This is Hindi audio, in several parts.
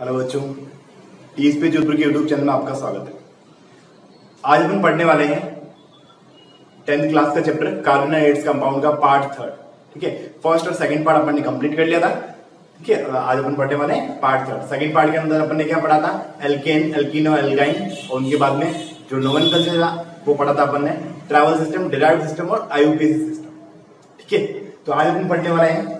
हेलो बच्चों, टीएसपी जोधपुर के यूट्यूब चैनल में आपका स्वागत है। आज हम पढ़ने वाले हैं 10th क्लास का chapter carbon and its compound का पार्ट 3। ठीक है, फर्स्ट और सेकंड पार्ट अपन ने कंप्लीट कर लिया था। ठीक है, आज अपन पढ़ने वाले हैं पार्ट 3। सेकंड पार्ट के अंदर अपन ने क्या पढ़ा था? एल्केन, एल्कीन और एल्गाइन, और उनके बाद में जो नोमेनक्लेचर था वो पढ़ा था अपन ने, ट्रैवल सिस्टम, डिराइव्ड सिस्टम और आईयूपीएसी सिस्टम। ठीक है, तो आज अपन पढ़ने वाले हैं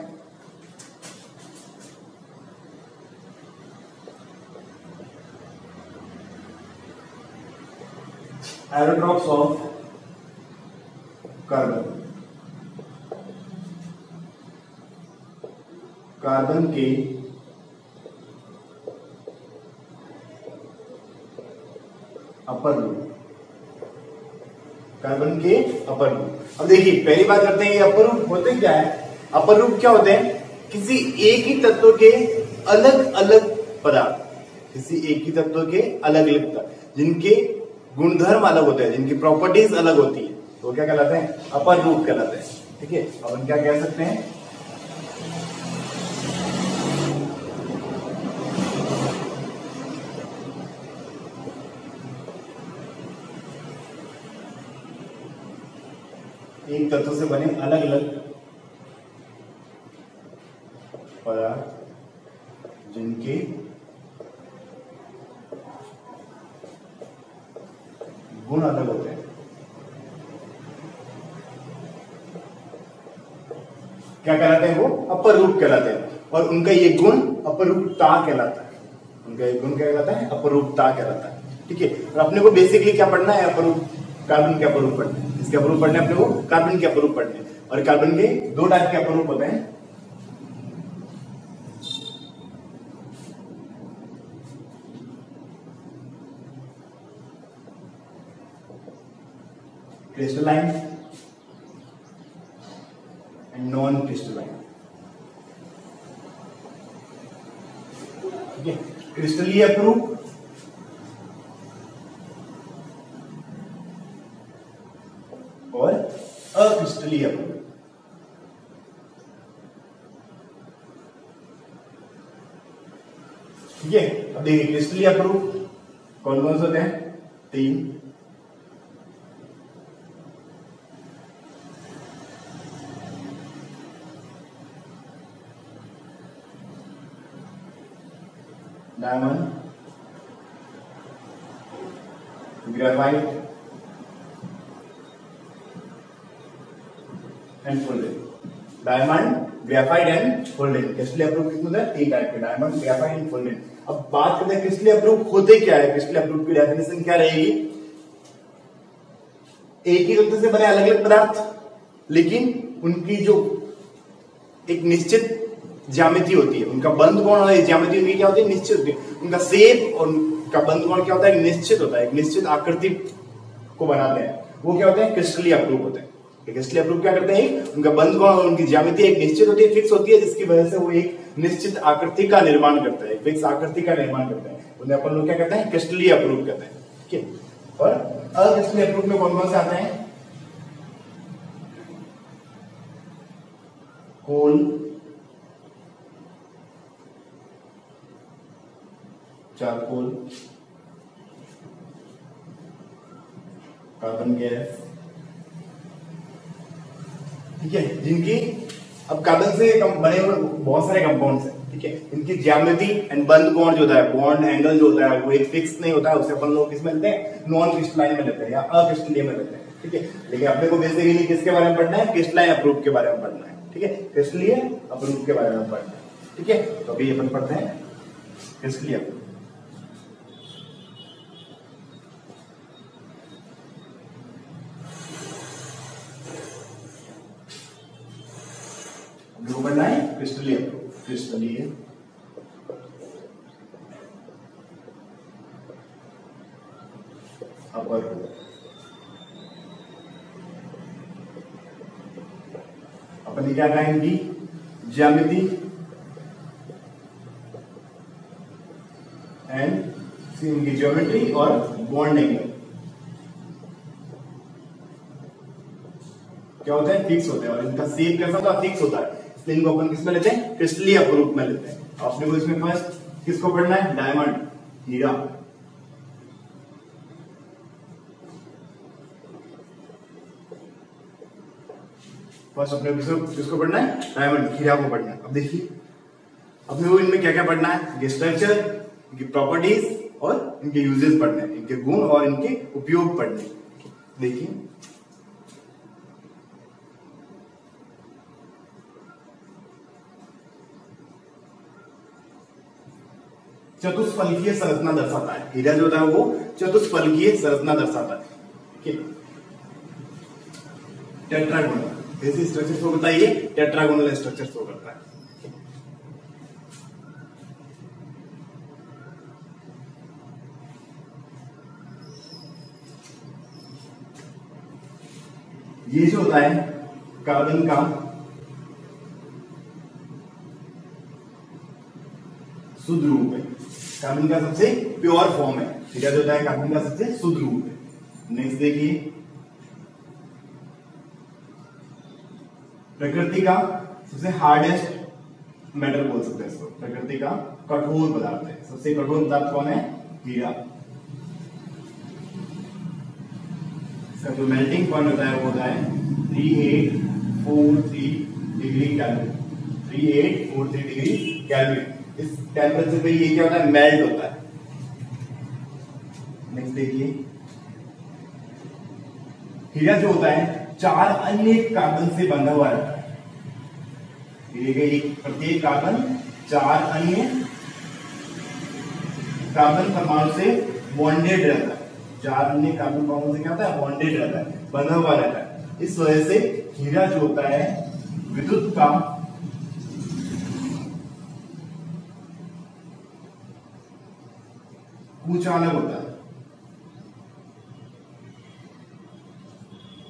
एरोट्रॉप्स ऑफ कार्बन। कार्बन के अपर लूप, कार्बन के अपर लूप। अब देखिए, पहली बात करते हैं ये अपर लूप होते क्या है। अपर लूप क्या होते हैं? किसी एक ही तत्व के अलग अलग पदार्थ, किसी एक ही तत्व के अलग अलग पदार्थ जिनके गुणधर्म अलग होते हैं, जिनकी प्रॉपर्टीज अलग होती है, तो क्या कहलाते हैं? अपर लूप कहलाते हैं। ठीक है, अब हम क्या कह सकते हैं? एक तत्व से बने अलग अलग पदार्थ जिनके गुण अलग होते हैं, क्या कहलाते हैं? वो अपर रूप कहलाते हैं। और उनका ये गुण अपरूपता कहलाता है। उनका ये गुण क्या कहलाता है? अपरूपता कहलाता है। ठीक है, और अपने को बेसिकली क्या पढ़ना है? अपरूप, कार्बन के अपरूप पढ़ने हैं। इसके अपरूप पढ़ने अपने को कार्बन के अपरूप पढ़ने हैं। और कार्बन के दो टाइप के अपरूप होते हैं, क्रिस्टलाइन एंड नॉन क्रिस्टलाइन। ठीक है, क्रिस्टलीय अपरूप और अक्रिस्टलीय अपरूप। ठीक है, अब देखिए क्रिस्टलीय अपरूप कौन कौन से होते हैं? 3। Diamond, graphite and fullerene. Diamond, graphite and fullerene. क्रिस्टलीय अपरूप कितने होते हैं? 3 टाइप के, डायमंड, ग्रेफाइट एंड फुलरेन। अब बात करते हैं क्रिस्टलीय अपरूप होते क्या है। क्रिस्टलीय अपरूप की डेफिनेशन क्या रहेगी? एक ही तत्व से बने अलग अलग पदार्थ, लेकिन उनकी जो एक निश्चित ज्यामिति होती है, उनका बंध कोण होता है, ज्यामिति उनकी क्या होती है? निश्चित होती है। उनका शेप और उनका बंध कोण क्या होता है? निश्चित होता है, एक निश्चित आकृति को बनाते हैं, वो क्या होते हैं? क्रिस्टलीय अपरूप होते हैं। क्रिस्टलीय अपरूप क्या करते हैं? उनका बंध कोण और उनकी ज्यामिति एक निश्चित होती है, फिक्स होती है, जिसकी वजह से वो एक निश्चित आकृति का निर्माण करता है, फिक्स आकृति का निर्माण करते हैं। उन्हें अपन लोग क्या कहते हैं? क्रिस्टलीय अपरूप कहते हैं। ठीक है, और अक्रिस्टलीय अपरूप में कौन कौन से आते हैं? कोल, चारकोल, कार्बन गैस। ठीक है, जिनकी अब कार्बन से बने हुए बहुत सारे कंपाउंड्स हैं। ठीक है, इनकी ज्यामिति एंड बंध कोण जो होता है, बॉन्ड एंगल जो होता है, वो एक फिक्स नहीं होता है। उसे अपन लोग किसमें लेते हैं? नॉन क्रिस्टलाइन में लेते हैं या अक्रिस्टलीय में लेते हैं। ठीक है, लेकिन अपने को बेसिकली किसके बारे में पढ़ना है? क्रिस्टलाइन अपरूप के बारे में पढ़ना है। ठीक है, क्रिस्टलीय अपरूप के बारे में पढ़ना है। ठीक है, तो अभी अपन पढ़ते हैं क्रिस्टलीय अपरूप। बनना है क्रिस्टलीय अपरूप, क्रिस्टलीय अपरूप। अपन क्या कहेंगे? ज्यामिति एंड इनकी ज्योमेट्री और बॉन्ड एंगल क्या होता है? फिक्स होते हैं। और इनका शेप कैसा होता है? फिक्स होता है। इसलिए इनको अपन किस में लेते हैं? क्रिस्टलीय अपरूप में लेते हैं। आपने को इसमें फर्स्ट किसको पढ़ना है? डायमंड, हीरा। फर्स्ट अपने किसको पढ़ना है? डायमंड, हीरा को पढ़ना है। अब देखिए अपने को इनमें क्या क्या पढ़ना है? इनके स्ट्रक्चर, इनकी प्रॉपर्टीज और इनके यूजेस पढ़ने हैं, इनके गुण और इनके उपयोग पढ़ने। देखिए चतुष्फलकीय संरचना दर्शाता है। हीरा जो होता है वो चतुष्फलकीय संरचना दर्शाता है। टेट्रागोनल ऐसी स्ट्रक्चर शो करता है, ये टेट्रागोनल स्ट्रक्चर शो करता है। ये जो होता है कार्बन का शुद्ध रूप है, कार्बन का सबसे प्योर फॉर्म है। हीरा जो होता है कार्बन का सबसे शुद्ध रूप है। नेक्स्ट देखिए प्रकृति का सबसे हार्डेस्ट मेटल बोल सकते हैं इसको, प्रकृति का कठोर पदार्थ है। सबसे कठोर पदार्थ कौन है? हीरा। इसका जो मेल्टिंग पॉइंट होता है वो होता है 3843 डिग्री केल्विन। 3843 degree kelvin. इस टेम्परेचर पे ये क्या होता है? मेल्ट होता है। नेक्स्ट देखिए हीरा जो होता है 4 अन्य कार्बन से बंधा हुआ रहता है। हीरे का एक प्रत्येक कार्बन 4 अन्य कार्बन परमाणु से बॉन्डेड रहता है। 4 अन्य कार्बन परमाणु से क्या होता है? बॉन्डेड रहता है, बंधा हुआ रहता है। इस वजह से हीरा जो होता है विद्युत का कुचालक होता है।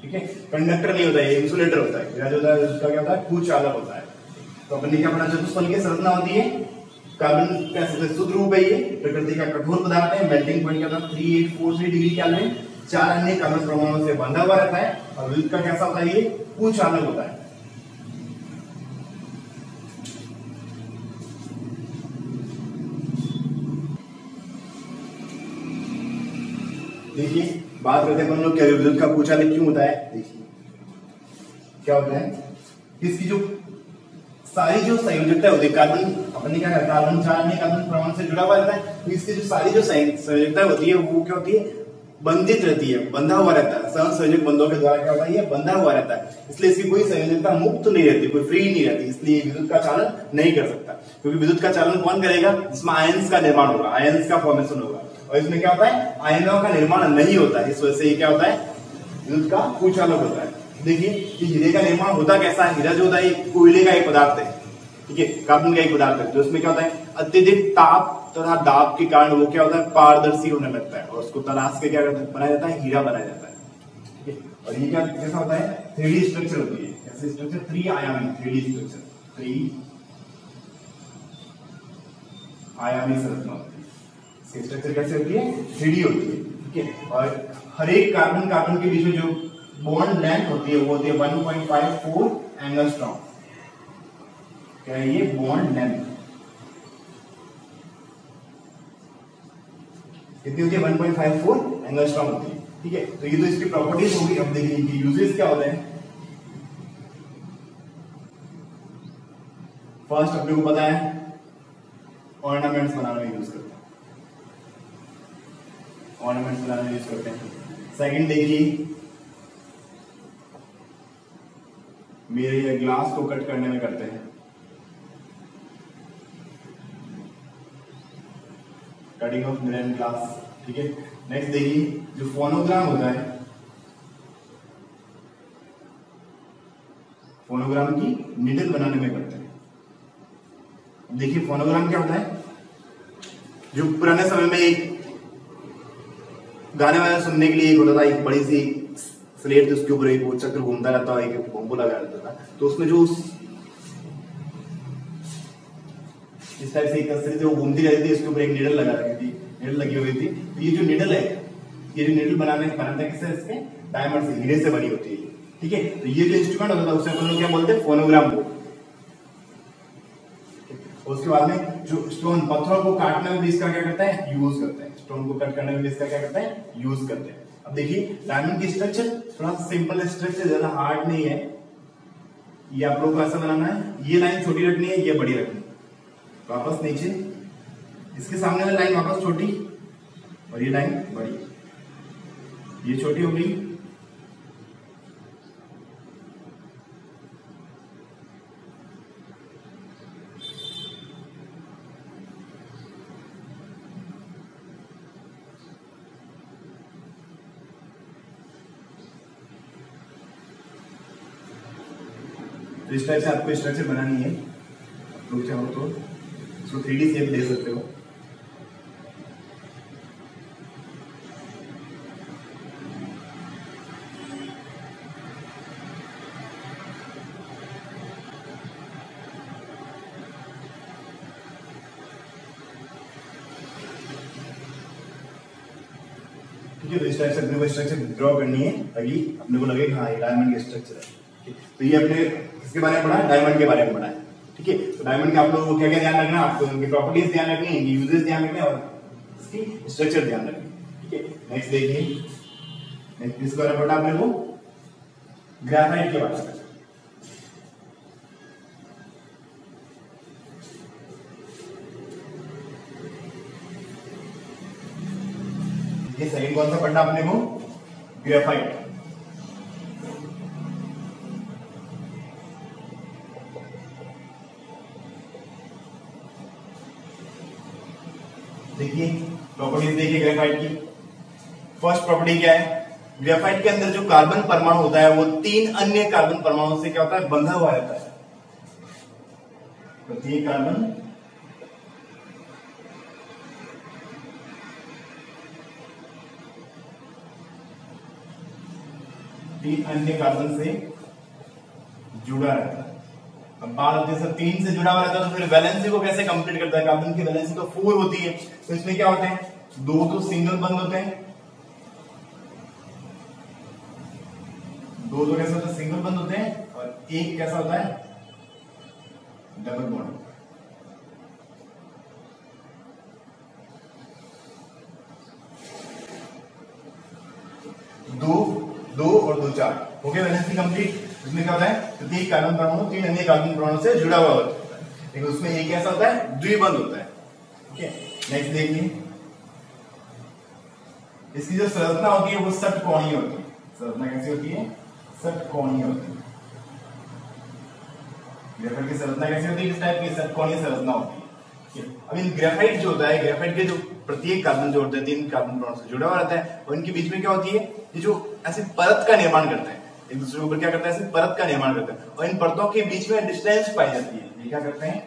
ठीक है, कंडक्टर नहीं होता है, इंसुलेटर होता है। हीरा जो होता है उसका क्या होता है? कुचालक होता है। तो अपन ने क्या पढ़ा? चतुष्फलकीय संरचना होती है, कार्बन का सबसे शुद्ध रूप है, ये प्रकृति का कठोर पदार्थ है। मेल्टिंग पॉइंट क्या होता है? 3843 डिग्री केल्विन। 4 अन्य कार्बन परमाणुओं से बंधा हुआ रहता है। और विद्युत का कैसा होता है? ये कुचालक होता है। देखिए बात करते हैं हम लोग क्या विद्युत का कुचालक क्यों होता है। देखिए क्या होता है, इसकी जो सारी जो संयोजकता होती है, कार्बन अपने क्या है? कार्बन 4 अन्य कार्बन परमाणु से जुड़ा हुआ रहता है। तो इसकी जो सारी जो संयोजकता होती है वो क्या होती है? बंधित रहती है, बंधा हुआ रहता है। सहसंयोजक बंधों के द्वारा क्या होता है? ये बंधा हुआ रहता है। इसलिए इसकी कोई संयोजकता मुक्त नहीं रहती, कोई फ्री नहीं रहती। इसलिए विद्युत का चालन नहीं कर सकता, क्योंकि विद्युत का चालन कौन करेगा? जिसमें आयंस का निर्माण होगा, आयंस का फॉर्मेशन होगा। और इसमें क्या होता है? आयनों का निर्माण नहीं होता है। इस वजह से ये क्या होता है? विद्युत का कुचालक होता है। देखिए हीरे का निर्माण होता कैसा है? हीरा जो होता है कोयले का एक पदार्थ है, ठीक है, कार्बन का एक पदार्थ है। जो इसमें क्या होता है? अत्यधिक ताप तथा दाब के कारण वो क्या होता है? पारदर्शी होने लगता है। और उसको तराश के क्या बनाया जाता है? हीरा बनाया जाता है। ठीक है, और ये क्या कैसा होता है? 3D स्ट्रक्चर होती है। ऐसे स्ट्रक्चर 3 आयामी 3D स्ट्रक्चर, 3 आयामी संरचना होती है। इसकी स्ट्रक्चर कैसे होती है? 3D होती है। ठीक है, और हर एक कार्बन कार्बन के बीच में जो बॉन्ड लेंथ होती है वो होती है 1.54 एंगस्ट्रॉम। क्या है ये? बॉन्ड लेंथ कितनी होती है? 1.54 एंगस्ट्रॉम होती है। ठीक है, तो ये तो इसकी प्रॉपर्टीज होगी। अब देखिए इनके यूजेस क्या होते हैं। फर्स्ट अपने को पता है ऑर्नामेंट्स बनाने में यूज करते हैं, ऑर्नामेंट्स बनाने में यूज करते हैं। सेकंड देखिए मेरे ये ग्लास को कट करने में करते हैं, cutting of mirror and glass. ठीक है, नेक्स्ट देखिए जो फोनोग्राम होता है, फोनोग्राम की निडल बनाने में करते हैं। देखिए फोनोग्राम क्या होता है? जो पुराने समय में एक गाने वाने सुनने के लिए एक होता था, एक बड़ी सी स्लेट थी, उसके ऊपर एक वो चक्र घूमता रहता है, एक बम्बू लगा रहता था। तो उसमें जो इस टाइप से एक तस्वीर थी वो घूमती रहती थी, उसके ऊपर एक निडल लगा रखी थी, निडल लगी हुई थी। तो ये जो निडल है, ये जो निडल बनाते हैं किससे? इसके डायमंड से, हीरे से बनी होती है। ठीक है, तो ये जो इंस्ट्रूमेंट होता था उसे अपन लोग क्या बोलते हैं? फोनोग्राम को। उसके बाद में जो स्टोन पत्थरों को काटने में भी इसका क्या करता है, यूज करते हैं। स्टोन को कट करने में भी इसका क्या करते हैं, यूज करते हैं। अब देखिए डायमंड की स्ट्रक्चर थोड़ा सिंपल स्ट्रक्चर, ज्यादा हार्ड नहीं है। ये आप लोगों को ऐसा बनाना है, ये लाइन छोटी रखनी है, ये बड़ी रखनी है। वापस नीचे, इसके सामने वाली लाइन वापस छोटी और ये लाइन बड़ी, ये छोटी हो गई। तो इस टाइप से आपको स्ट्रक्चर बनानी है। लोग चाहो तो इसको 3D शेप दे सकते हो। ठीक है, तो इस टाइप से अपने को स्ट्रक्चर ड्रॉ करनी है ताकि अपने को लगे हाँ ये डायमंड का स्ट्रक्चर है। तो ये अपने किसके बारे में पढ़ा है, डायमंड के बारे में पढ़ा है। ठीक है, तो डायमंड के आप लोगों को क्या क्या ध्यान रखना है, आपको उनकी प्रॉपर्टीज ध्यान रखनी है, इनकी यूजेस ध्यान रखने और इसकी स्ट्रक्चर ध्यान रखनी। ठीक है, नेक्स्ट देखिए, नेक्स्ट किसके बारे में पढ़ा अपने को, ग्रेफाइट के बारे में। ये सेकंड कौन सा पढ़ना अपने को, ग्रेफाइट। देखिए प्रॉपर्टीज देखिए ग्रेफाइट की। फर्स्ट प्रॉपर्टी क्या है, ग्रेफाइट के अंदर जो कार्बन परमाणु होता है वो 3 अन्य कार्बन परमाणु से क्या होता है, बंधा हुआ रहता है। प्रत्येक कार्बन तीन अन्य कार्बन से जुड़ा रहता है। अब बात होती है सर 3 से जुड़ा हुआ रहता है तो फिर वैलेंसी को कैसे कंप्लीट करता है, कार्बन की वैलेंसी तो 4 होती है। तो इसमें क्या होते हैं, 2 तो सिंगल बंद होते हैं, 2 तो कैसे होते हैं, सिंगल बंद होते हैं, और एक कैसा होता है, डबल बॉन्ड। दो और 2 4 हो गया वैलेंसी कंप्लीट। उसमें क्या होता है, प्रत्येक कार्बन परमाणु 3 अन्य कार्बन परमाणु से जुड़ा हुआ होता है, लेकिन उसमें एक कैसा होता है, द्विबंध होता है। ठीक है, नेक्स्ट देखिए, इसकी जो संरचना होती है वो षटकोणीय होती है। संरचना कैसी होती है, षटकोणीय होती है। ग्रेफाइट की संरचना कैसी होती है, इस टाइप की षटकोणीय संरचना होती है। अब इन ग्रेफाइट जो होता है, ग्रेफाइट के जो प्रत्येक कार्बन जो होते हैं 3 कार्बन परमाणु से जुड़ा हुआ रहता है, और इनके बीच में क्या होती है, ये जो ऐसी परत का निर्माण करते हैं, एक दूसरे के ऊपर क्या करते हैं, ऐसी परत का निर्माण करते हैं, और इन परतों के बीच में डिस्टेंस पाई जाती है। ये क्या करते हैं,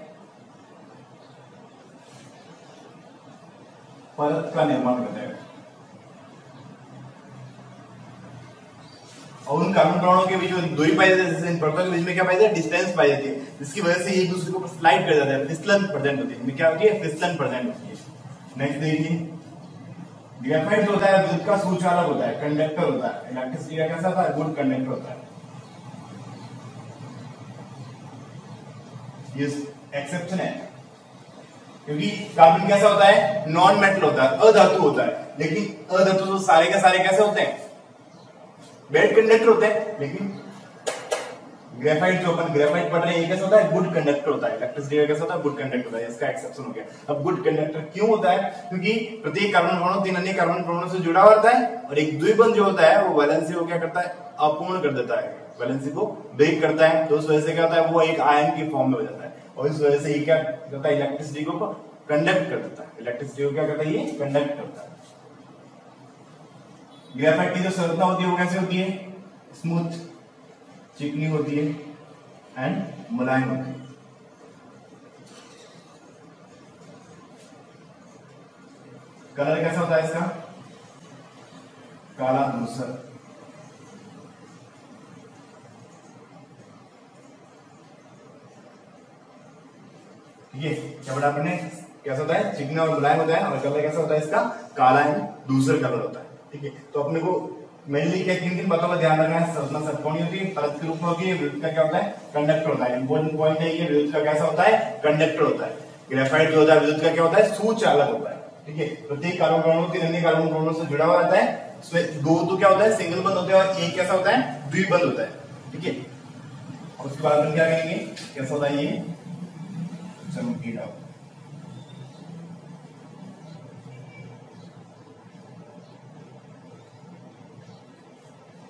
परत का निर्माण करते हैं। और उन कार्बन परमाणुओं के बीच में दूरी पाई जाती है, जैसे इन परतों के बीच में क्या पाई जाती है, डिस्टेंस पाई जाती है, जिसकी वजह से एक दूसरे के ऊपर स्लाइड कर जाता है, फिसलन प्रेजेंट होती है। क्या होती है, फिसलन प्रेजेंट होती है। नेक्स्ट देखिए, ग्रेफाइट होता है विद्युत का सुचालक होता है, कंडक्टर होता है। इलेक्ट्रिसिटी का कैसा होता है, गुड कंडक्टर होता है। ये एक्सेप्शन है, क्योंकि कार्बन कैसा होता है, नॉन मेटल होता है, अधातु होता है। लेकिन अधातु तो सारे के सारे कैसे होते हैं, बैड कंडक्टर होते हैं। लेकिन ग्रेफाइट जो अपन ग्रेफाइट पढ़ रहे हैं, ये कैसा होता है, गुड कंडक्टर होता है। इलेक्ट्रिसिटी का कैसा होता है, गुड कंडक्टर होता है। इसका एक्सेप्शन हो गया। अब गुड कंडक्टर क्यों होता है, क्योंकि प्रत्येक कार्बन परमाणु 3 अन्य कार्बन परमाणु से जुड़ा होता है, और एक द्विबंध जो होता है वो वैलेंसी को क्या करता है, अपूर्ण कर देता है, वैलेंसी को ब्रेक करता है। तो उस वजह से क्या होता है, वो एक आयन की फॉर्म में हो जाता है, और इस वजह से ये क्या करता है, इलेक्ट्रिसिटी को कंडक्ट कर देता है। इलेक्ट्रिसिटी को क्या करता है, ये कंडक्ट करता है। ग्रेफाइट की जो संरचना होती है वो कैसे होती है, स्मूथ, चिकनी होती है एंड मुलायम होती है। कलर कैसा होता है इसका, काला धूसर। ठीक है, क्या बड़ा आपने कैसा होता है, चिकना और मुलायम होता है, और कलर कैसा होता है इसका, काला एंड धूसर कलर होता है। ठीक है, तो अपने को मेनली क्या किन बातों का ध्यान रखना है, संरचना षटकोणीय होती है, परत के रूप में होती है, विद्युत का क्या होता है, कंडक्टर होता है। इंपॉर्टेंट पॉइंट है ये, विद्युत का कैसा होता है, कंडक्टर होता है। ग्रेफाइट जो होता है विद्युत का क्या होता है, सुचालक होता है। ठीक है, प्रत्येक कार्बन परमाणु 3 अन्य कार्बन परमाणु से जुड़ा हुआ रहता है। उसमें 2 तो क्या होता है, सिंगल बंद होता है, और एक कैसा होता है, द्विबंध होता है। ठीक है, और उसके बाद हम क्या करेंगे, कैसा होता है ये, चमकीला।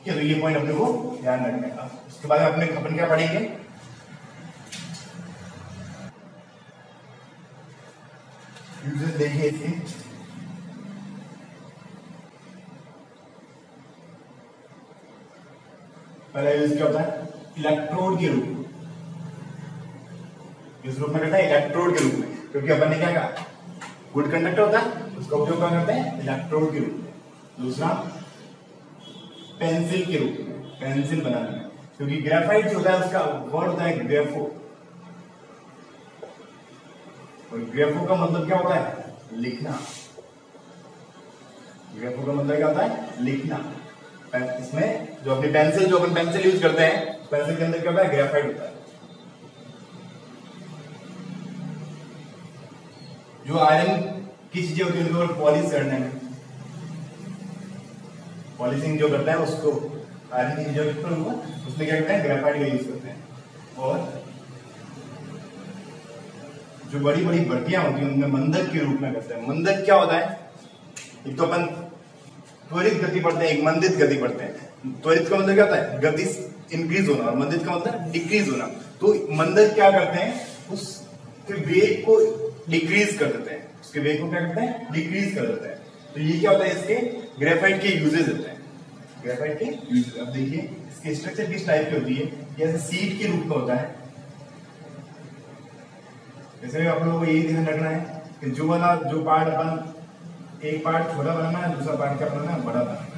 तो ये पॉइंट अपने को ध्यान रखना है। उसके बाद अपन क्या पढ़ेंगे, यूजेस देखिए इसके। पहला यूज क्या होता है, इलेक्ट्रोड के रूप में। किस रूप में करता है, इलेक्ट्रोड के रूप में, क्योंकि अपन ने क्या कहा, गुड कंडक्टर होता है, उसका उपयोग क्या करते हैं, इलेक्ट्रोड के रूप में। दूसरा पेंसिल के रूप में, पेंसिल बनाने में, क्योंकि ग्रेफाइट जो होता है उसका वर्ड होता है ग्रेफो, और ग्रेफो का मतलब क्या होता है, लिखना। ग्रेफो का मतलब क्या होता है, लिखना। इसमें जो अपनी पेंसिल, जो अपन पेंसिल यूज करते हैं, पेंसिल के अंदर क्या होता है, ग्रेफाइट होता है। जो आयरन की चीजें होती है उनको पॉलिश करने में, पॉलिशिंग जो करता है उसको आयरन की चीजों पर हुआ, उसमें क्या करते हैं, ग्रेफाइट का यूज करते हैं। और जो बड़ी बड़ी भट्टियां होती हैं उनमें मंदक के रूप में करते हैं। मंदक क्या होता है, एक तो अपन त्वरित गति पढ़ते हैं, एक मंदित गति पढ़ते हैं। त्वरित का मतलब क्या होता है, गति इंक्रीज होना, और मंदित का मतलब डिक्रीज होना। तो मंदक क्या करते हैं, उसके वेग को डिक्रीज कर देते हैं, उसके वेग को क्या करते हैं, डिक्रीज कर देते हैं। तो ये क्या होता है, इसके ग्रेफाइट के यूजेस होते हैं, ग्रेफाइट के यूजेस। अब देखिए इसके स्ट्रक्चर किस टाइप की होती है, जैसे सीट के रूप में होता है। जैसे आप लोगों को यही ध्यान रखना है कि जो पार्ट अपन, एक पार्ट छोटा बनाना है, दूसरा पार्ट क्या बनाना है, बड़ा बनाना है।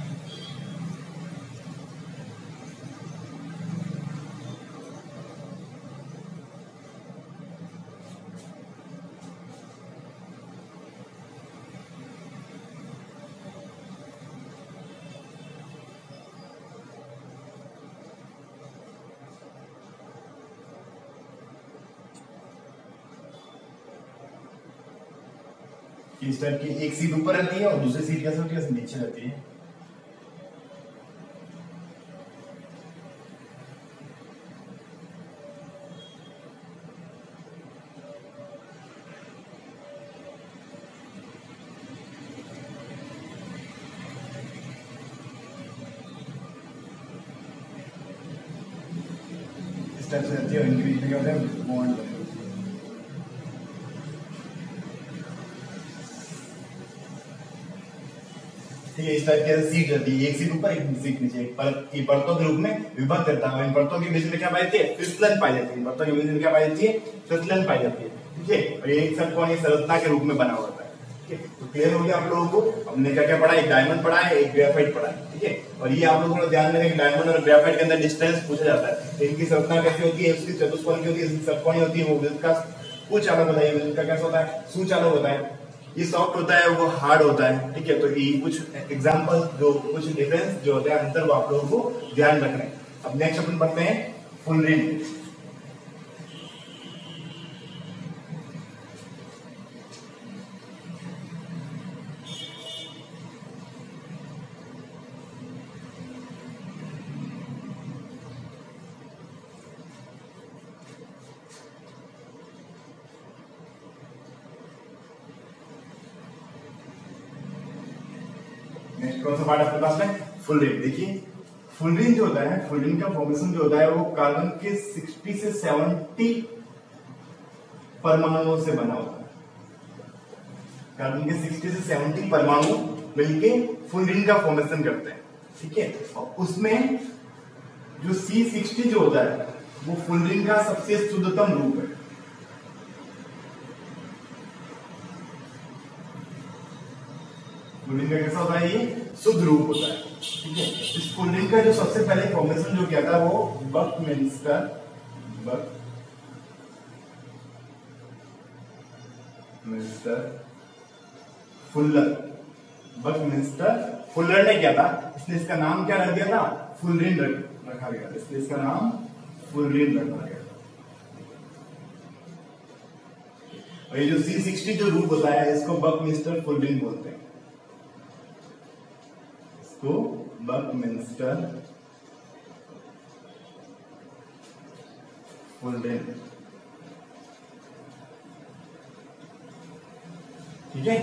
इस टाइप की एक सीट ऊपर रहती है और दूसरी सीट कैसे होती है, नीचे रहती है। इस टाइप से रहती है, और इनके बीच में क्या होता है, बॉन्ड। ठीक है, इस टाइप की सीट रहती है, एक सीट ऊपर एक सीट नीचे, एक परतों के रूप में विभक्त रहता है। इन परतों के बीच में क्या पाई जाती है, फिसलन पाई जाती है। परतों के बीच में क्या पाई जाती है, फिसलन पाई जाती है। ठीक है, और ये एक षटकोणीय संरचना के रूप में बना होता है। ठीक है, तो क्लियर हो गया आप लोगों को। हमने क्या क्या पढ़ा, एक डायमंड पढ़ा है, एक ग्रेफाइट पढ़ा है। ठीक है, और ये आप लोगों को ध्यान रखना कि डायमंड और ग्रेफाइट के अंदर डिस्टेंस पूछा जाता है। इनकी संरचना कैसी होती है, उसकी चतुष्कोण की होती है, षटकोणीय होती है। वो विद्युत का कुचालक होता है, विद्युत का कैसा होता है, सुचालक होता है। ये सॉफ्ट होता है, वो हार्ड होता है। ठीक है, तो ये कुछ एग्जांपल, जो कुछ डिफरेंस जो होता है, अंतर, वो आप लोगों को ध्यान रखना है। अब नेक्स्ट अपन पढ़ते हैं फुलरिन। नेक्स्ट कौन सा पार्ट आपके पास में, फुलरिन। देखिए फुलरिन जो होता है, फुलरिन का फॉर्मेशन जो होता है वो कार्बन के 60 से 70 परमाणुओं से बना होता है। कार्बन के 60 से 70 परमाणु मिलके फुलरिन का फॉर्मेशन करते हैं। ठीक है, और उसमें जो C60 जो होता है वो फुलरिन का सबसे शुद्धतम रूप है। फुलरिन का कैसा होता है, ये शुद्ध रूप होता है। ठीक है, इस फुलरिन का जो सबसे पहले फॉर्मेशन जो किया था वो बकमिंस्टर फुलर ने किया था। इसने इसका नाम क्या रख दिया था, फुलरिन रखा गया था। इसलिए इसका नाम फुलरिन रखा गया था। और ये जो C60 जो रूप होता है इसको बकमिंस्टर फुलरिंग बोलते हैं, इसको बकमिंस्टर फुलरिंग। ठीक है,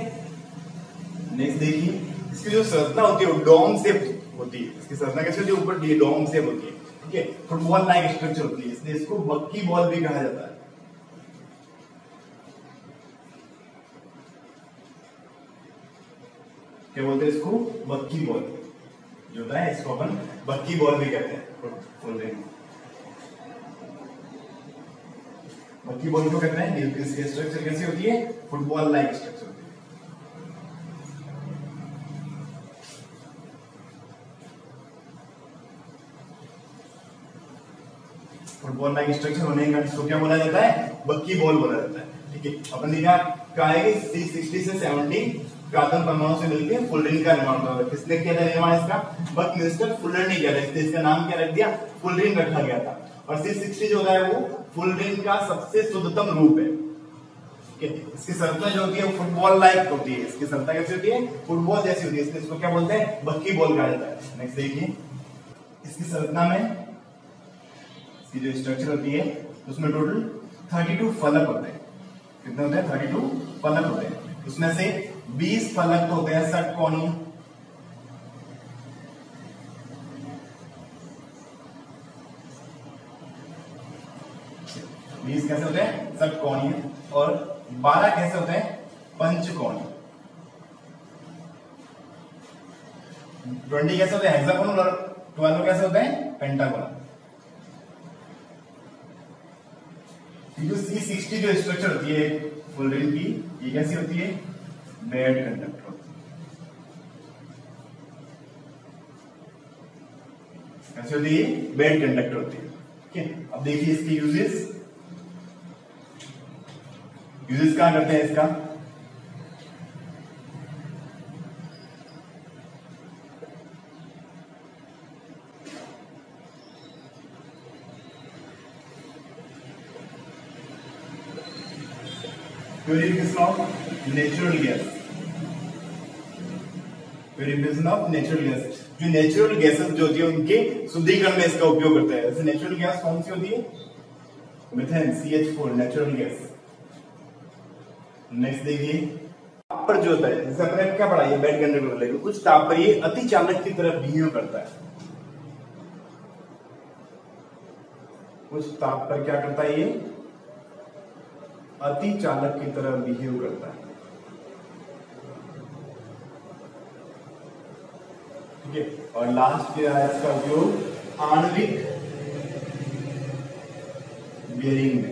नेक्स्ट देखिए, इसकी जो संरचना होती है वो डोम शेप होती है। इसकी संरचना कैसे होती है, ऊपर ये डोम शेप होती है। ठीक है, फुटबॉल लाइक स्ट्रक्चर होती है, इसलिए इसको बक्की बॉल भी कहा जाता है। क्या बोलते हैं इसको, बक्की बॉल जो होता है, इसको अपन बक्की बॉल भी कहते हैं। फुलरिंग बक्की बॉल को कहते हैं। इसकी स्ट्रक्चर कैसी होती है, फुटबॉल लाइक स्ट्रक्चर होती है। फुटबॉल लाइक स्ट्रक्चर होने का इसको क्या बोला जाता है, बक्की बॉल बोला जाता है। ठीक है, अपन ने क्या है कि C60 से 70 कार्बन परमाणु से मिलकर फुलरिन का निर्माण हुआ। किसने किया था निर्माण इसका, बकमिंस्टर फुलर ने किया था, इसलिए इसका नाम क्या रख दिया, फुलरिन रखा गया था। और C60 जो है वो फुलरिन का सबसे शुद्धतम रूप है। इसकी संरचना जो होती है वो फुटबॉल लाइक होती है। इसकी संरचना कैसी होती है, फुटबॉल जैसी होती है, इसलिए इसको क्या बोलते हैं, बक्की बॉल कहा जाता है। नेक्स्ट देखिए, इसकी संरचना में इसकी जो स्ट्रक्चर होती है उसमें टोटल 32 फलक होते हैं। कितने होते हैं, 32 फलक होते हैं। उसमें से 20 फलक तो होते हैं षटकोणीय, 20 कैसे होते हैं, षटकोणीय, और 12 कैसे होते हैं, पंचकोणीय। 20 कैसे होते हैं, हेक्सागोनल, और 12 कैसे होते हैं, पेंटागोनल। जो C60 जो स्ट्रक्चर होती है फुलरिन की, ये कैसी होती है, बेड कंडक्टर होती है। कैसी होती है, बेड कंडक्टर होती है। ठीक है, अब देखिए इसकी यूजेस क्या करते हैं इसका। Purification of natural gas, purification of natural gas, जो नेचुरल गैसेस जो होती है उनके शुद्धिकरण में इसका उपयोग करता है। जैसे नेचुरल गैस कौन सी होती है, methane CH4 natural gas. Next देखिए, ताप पर जो होता है, जैसे अपने क्या पढ़ा, ये बेड कंडक्टर लेकिन उच्च ताप पर ये अति चालक की तरह बिहेव करता है। उच्च ताप पर क्या करता है, ये अति चालक की तरह बिहेव करता है। ठीक है, और लास्ट क्या है इसका उपयोग, आणविक बेयरिंग में।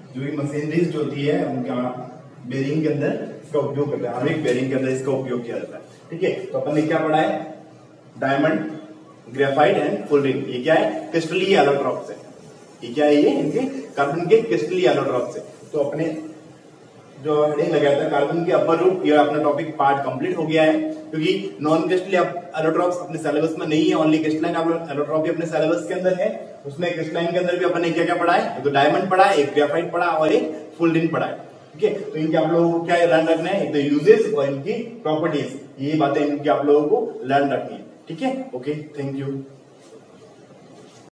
जो भी मशीनरीज जो होती है उनका बेयरिंग के अंदर इसका उपयोग करते हैं, आणविक बेयरिंग के अंदर इसका उपयोग किया जाता है। ठीक है, तो अपन ने क्या पढ़ा है, डायमंड, ग्रेफाइट एंड फुलरिन। ये क्या है, क्रिस्टलीय एलोट्रॉप्स है। ये क्या है, ये इनके कार्बन के क्रिस्टलीय एलोट्रॉप्स है। तो अपने जो हेडिंग लगाया था कार्बन के अपर रूप, ये अपना टॉपिक पार्ट कंप्लीट हो गया है। क्योंकि नॉन क्रिस्टलीय एलोट्रॉप्स अपने सिलेबस में नहीं है, ओनली क्रिस्टलाइन एलोट्रॉप ही अपने सिलेबस के अंदर है। उसमें क्रिस्टलाइन के अंदर भी अपन ने क्या क्या पढ़ा है, एक तो डायमंड पढ़ा है, एक ग्रेफाइट पढ़ा और एक फुलरिन पढ़ा है। ठीक है, तो इनके आप लोगों को क्या लर्न रखना है, एक तो यूजेस और इनकी प्रॉपर्टीज, ये बातें इनकी आप लोगों को लर्न रखनी है। ठीक है, ओके, थैंक यू।